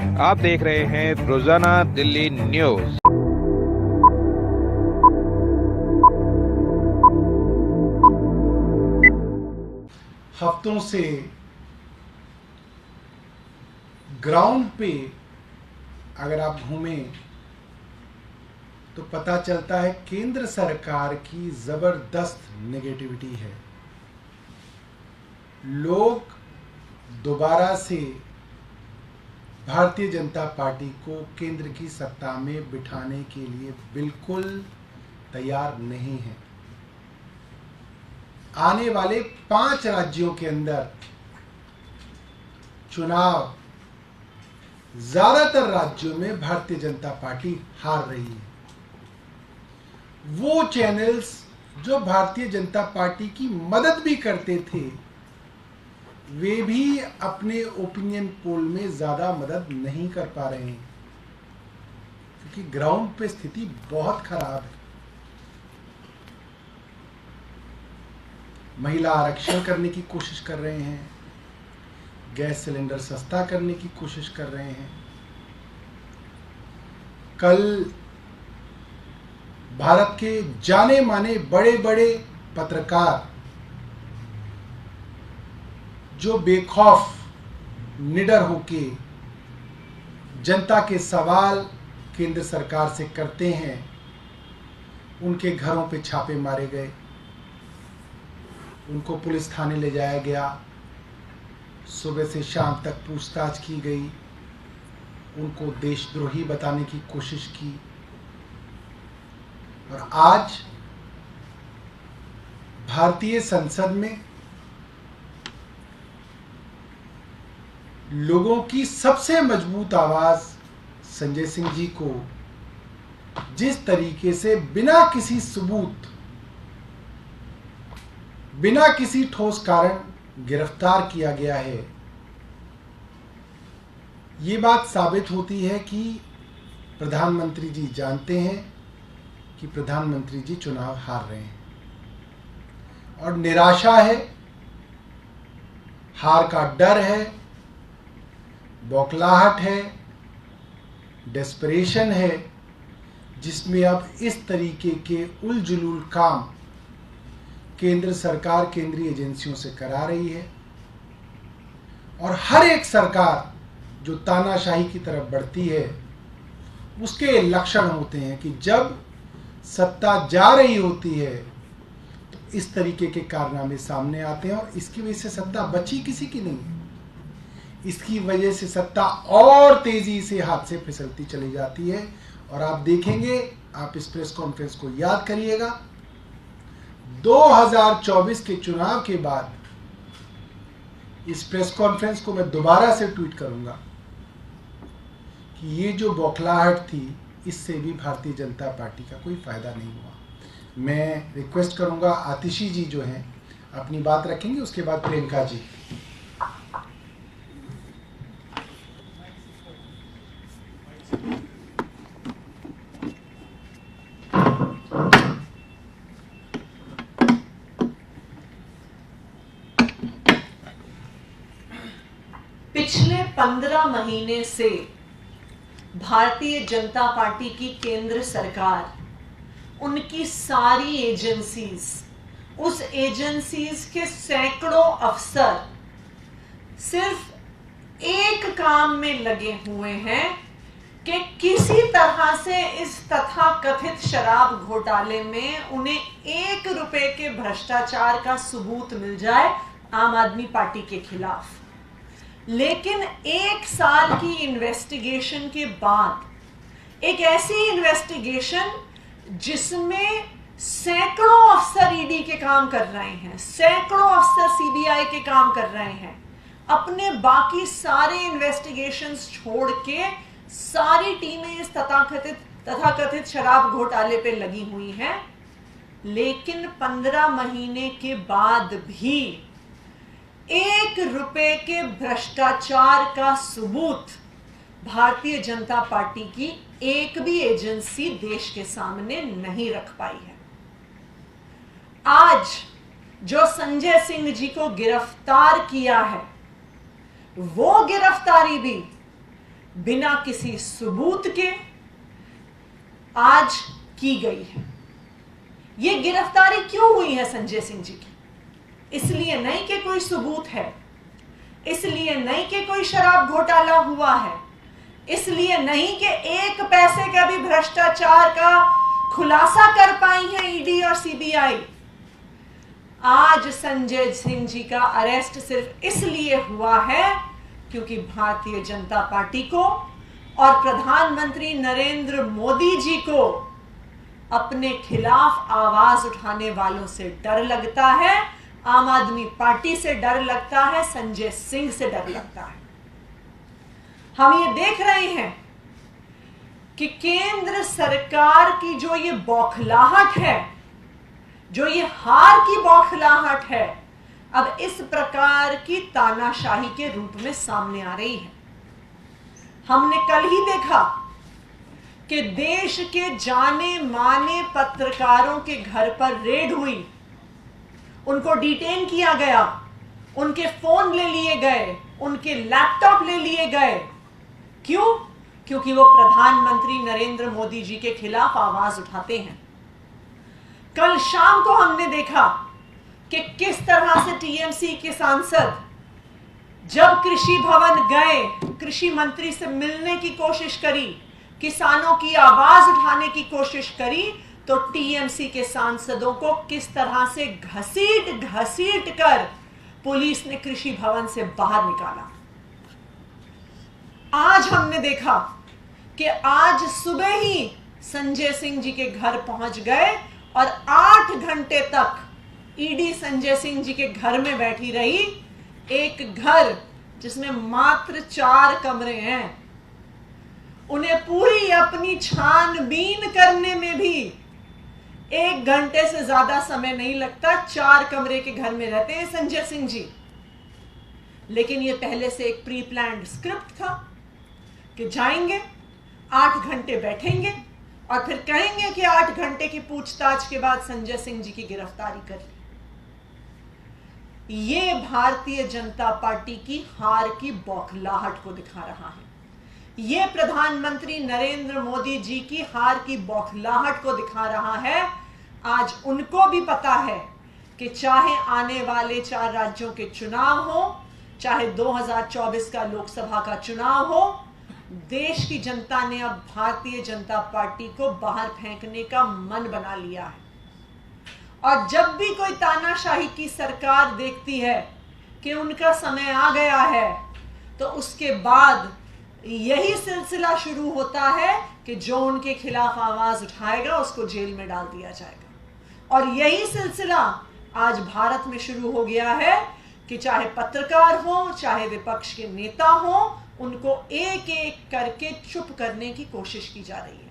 आप देख रहे हैं रोजाना दिल्ली न्यूज। हफ्तों से ग्राउंड पे अगर आप घूमें तो पता चलता है केंद्र सरकार की जबरदस्त नेगेटिविटी है। लोग दोबारा से भारतीय जनता पार्टी को केंद्र की सत्ता में बिठाने के लिए बिल्कुल तैयार नहीं है। आने वाले 5 राज्यों के अंदर चुनाव ज्यादातर राज्यों में भारतीय जनता पार्टी हार रही है। वो चैनल्स जो भारतीय जनता पार्टी की मदद भी करते थे, वे भी अपने ओपिनियन पोल में ज्यादा मदद नहीं कर पा रहे हैं, क्योंकि ग्राउंड पे स्थिति बहुत खराब है। महिला आरक्षण करने की कोशिश कर रहे हैं, गैस सिलेंडर सस्ता करने की कोशिश कर रहे हैं। कल भारत के जाने माने बड़े बड़े पत्रकार जो बेखौफ निडर होके जनता के सवाल केंद्र सरकार से करते हैं, उनके घरों पे छापे मारे गए, उनको पुलिस थाने ले जाया गया, सुबह से शाम तक पूछताछ की गई, उनको देशद्रोही बताने की कोशिश की। और आज भारतीय संसद में लोगों की सबसे मजबूत आवाज संजय सिंह जी को जिस तरीके से बिना किसी सबूत, बिना किसी ठोस कारण गिरफ्तार किया गया है, ये बात साबित होती है कि प्रधानमंत्री जी जानते हैं कि प्रधानमंत्री जी चुनाव हार रहे हैं और निराशा है, हार का डर है, बौखलाहट है, डेस्परेशन है, जिसमें अब इस तरीके के उलझुल काम केंद्र सरकार केंद्रीय एजेंसियों से करा रही है। और हर एक सरकार जो तानाशाही की तरफ बढ़ती है, उसके लक्षण होते हैं कि जब सत्ता जा रही होती है तो इस तरीके के कारनामे सामने आते हैं। और इसकी वजह से सत्ता बची किसी की नहीं है, इसकी वजह से सत्ता और तेजी से हाथ से फिसलती चली जाती है। और आप देखेंगे, आप इस प्रेस कॉन्फ्रेंस को याद करिएगा, 2024 के चुनाव के बाद इस प्रेस कॉन्फ्रेंस को मैं दोबारा से ट्वीट करूंगा कि ये जो बौखलाहट थी, इससे भी भारतीय जनता पार्टी का कोई फायदा नहीं हुआ। मैं रिक्वेस्ट करूंगा, आतिशी जी जो हैं अपनी बात रखेंगे, उसके बाद प्रियंका जी। पिछले 15 महीने से भारतीय जनता पार्टी की केंद्र सरकार, उनकी सारी एजेंसीज, उस एजेंसीज के सैकड़ों अफसर सिर्फ एक काम में लगे हुए हैं कि किसी तरह से इस तथाकथित शराब घोटाले में उन्हें 1 रुपए के भ्रष्टाचार का सबूत मिल जाए आम आदमी पार्टी के खिलाफ। लेकिन 1 साल की इन्वेस्टिगेशन के बाद, एक ऐसी इन्वेस्टिगेशन जिसमें सैकड़ों अफसर ईडी के काम कर रहे हैं, सैकड़ों अफसर सीबीआई के काम कर रहे हैं, अपने बाकी सारे इन्वेस्टिगेशंस छोड़ के सारी टीमें इस तथाकथित शराब घोटाले पे लगी हुई हैं। लेकिन 15 महीने के बाद भी 1 रुपए के भ्रष्टाचार का सबूत भारतीय जनता पार्टी की एक भी एजेंसी देश के सामने नहीं रख पाई है। आज जो संजय सिंह जी को गिरफ्तार किया है, वो गिरफ्तारी भी बिना किसी सबूत के आज की गई है। ये गिरफ्तारी क्यों हुई है संजय सिंह जी की? इसलिए नहीं कि कोई सबूत है, इसलिए नहीं कि कोई शराब घोटाला हुआ है, इसलिए नहीं कि एक पैसे का भी भ्रष्टाचार का खुलासा कर पाई है ईडी और सीबीआई। आज संजय सिंह जी का अरेस्ट सिर्फ इसलिए हुआ है क्योंकि भारतीय जनता पार्टी को और प्रधानमंत्री नरेंद्र मोदी जी को अपने खिलाफ आवाज उठाने वालों से डर लगता है, आम आदमी पार्टी से डर लगता है, संजय सिंह से डर लगता है। हम ये देख रहे हैं कि केंद्र सरकार की जो ये बौखलाहट है, जो ये हार की बौखलाहट है, अब इस प्रकार की तानाशाही के रूप में सामने आ रही है। हमने कल ही देखा कि देश के जाने माने पत्रकारों के घर पर रेड हुई, उनको डिटेन किया गया, उनके फोन ले लिए गए, उनके लैपटॉप ले लिए गए। क्यों? क्योंकि वो प्रधानमंत्री नरेंद्र मोदी जी के खिलाफ आवाज उठाते हैं। कल शाम को हमने देखा कि किस तरह से टीएमसी के सांसद जब कृषि भवन गए, कृषि मंत्री से मिलने की कोशिश करी, किसानों की आवाज उठाने की कोशिश करी, तो टीएमसी के सांसदों को किस तरह से घसीट घसीट कर पुलिस ने कृषि भवन से बाहर निकाला। आज हमने देखा कि आज सुबह ही संजय सिंह जी के घर पहुंच गए और 8 घंटे तक ईडी संजय सिंह जी के घर में बैठी रही। एक घर जिसमें मात्र 4 कमरे हैं, उन्हें पूरी अपनी छानबीन करने में भी 1 घंटे से ज्यादा समय नहीं लगता। 4 कमरे के घर में रहते हैं संजय सिंह जी। लेकिन यह पहले से एक प्री प्लान्ड स्क्रिप्ट था कि जाएंगे, 8 घंटे बैठेंगे और फिर कहेंगे कि 8 घंटे की पूछताछ के बाद संजय सिंह जी की गिरफ्तारी कर ली। ये भारतीय जनता पार्टी की हार की बौखलाहट को दिखा रहा है। ये प्रधानमंत्री नरेंद्र मोदी जी की हार की बौखलाहट को दिखा रहा है। आज उनको भी पता है कि चाहे आने वाले 4 राज्यों के चुनाव हो, चाहे 2024 का लोकसभा का चुनाव हो, देश की जनता ने अब भारतीय जनता पार्टी को बाहर फेंकने का मन बना लिया है। और जब भी कोई तानाशाही की सरकार देखती है कि उनका समय आ गया है, तो उसके बाद यही सिलसिला शुरू होता है कि जो उनके खिलाफ आवाज उठाएगा उसको जेल में डाल दिया जाएगा। और यही सिलसिला आज भारत में शुरू हो गया है कि चाहे पत्रकार हो, चाहे विपक्ष के नेता हो, उनको एक एक करके चुप करने की कोशिश की जा रही है।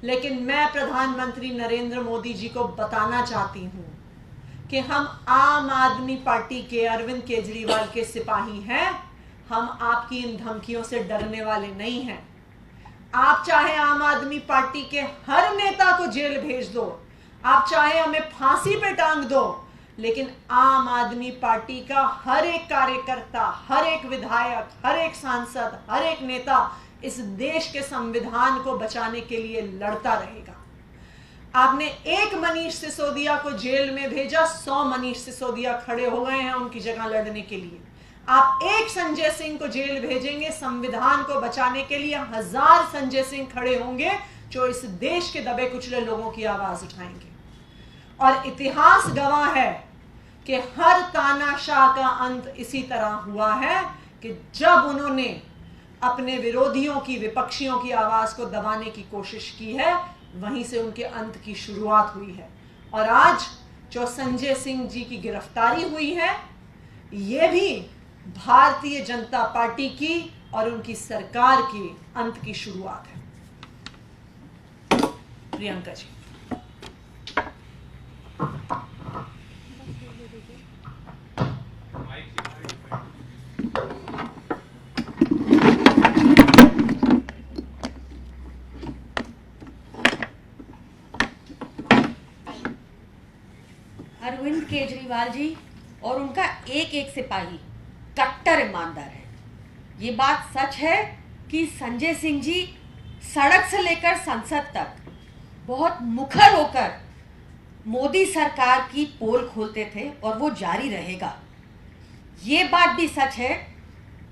लेकिन मैं प्रधानमंत्री नरेंद्र मोदी जी को बताना चाहती हूं कि हम आम आदमी पार्टी के अरविंद केजरीवाल के सिपाही हैं। हम आपकी इन धमकियों से डरने वाले नहीं हैं। आप चाहे आम आदमी पार्टी के हर नेता को जेल भेज दो, आप चाहे हमें फांसी पे टांग दो, लेकिन आम आदमी पार्टी का हर एक कार्यकर्ता, हर एक विधायक, हर एक सांसद, हर एक नेता इस देश के संविधान को बचाने के लिए लड़ता रहेगा। आपने एक मनीष सिसोदिया को जेल में भेजा, 100 मनीष सिसोदिया खड़े हो गए हैं उनकी जगह लड़ने के लिए। आप एक संजय सिंह को जेल भेजेंगे संविधान को बचाने के लिए, 1000 संजय सिंह खड़े होंगे जो इस देश के दबे कुचले लोगों की आवाज उठाएंगे। और इतिहास गवाह है कि हर तानाशाह का अंत इसी तरह हुआ है कि जब उन्होंने अपने विरोधियों की, विपक्षियों की आवाज को दबाने की कोशिश की है, वहीं से उनके अंत की शुरुआत हुई है। और आज जो संजय सिंह जी की गिरफ्तारी हुई है, यह भी भारतीय जनता पार्टी की और उनकी सरकार की अंत की शुरुआत है। प्रियंका जी। अरविंद केजरीवाल जी और उनका एक एक सिपाही कट्टर ईमानदार है। ये बात सच है कि संजय सिंह जी सड़क से लेकर संसद तक बहुत मुखर होकर मोदी सरकार की पोल खोलते थे और वो जारी रहेगा। ये बात भी सच है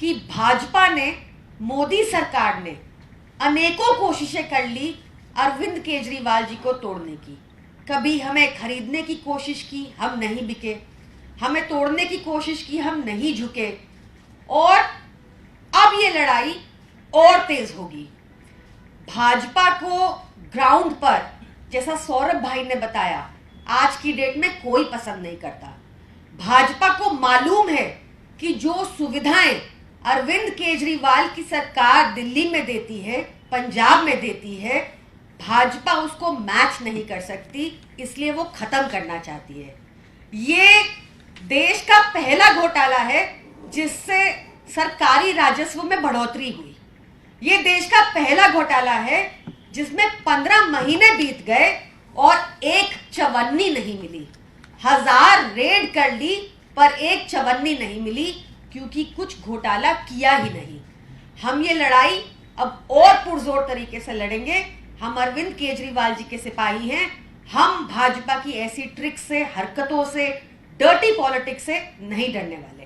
कि भाजपा ने, मोदी सरकार ने अनेकों कोशिशें कर ली अरविंद केजरीवाल जी को तोड़ने की। कभी हमें खरीदने की कोशिश की, हम नहीं बिके, हमें तोड़ने की कोशिश की, हम नहीं झुके, और अब ये लड़ाई और तेज होगी। भाजपा को ग्राउंड पर, जैसा सौरभ भाई ने बताया, आज की डेट में कोई पसंद नहीं करता। भाजपा को मालूम है कि जो सुविधाएं अरविंद केजरीवाल की सरकार दिल्ली में देती है, पंजाब में देती है, भाजपा उसको मैच नहीं कर सकती, इसलिए वो खत्म करना चाहती है। ये देश का पहला घोटाला है जिससे सरकारी राजस्व में बढ़ोतरी हुई। ये देश का पहला घोटाला है जिसमें 15 महीने बीत गए और एक चवन्नी नहीं मिली। 1000 रेड कर ली पर एक चवन्नी नहीं मिली, क्योंकि कुछ घोटाला किया ही नहीं। हम ये लड़ाई अब और पुरजोर तरीके से लड़ेंगे। हम अरविंद केजरीवाल जी के सिपाही हैं। हम भाजपा की ऐसी ट्रिक से, हरकतों से, डर्टी पॉलिटिक्स से नहीं डरने वाले।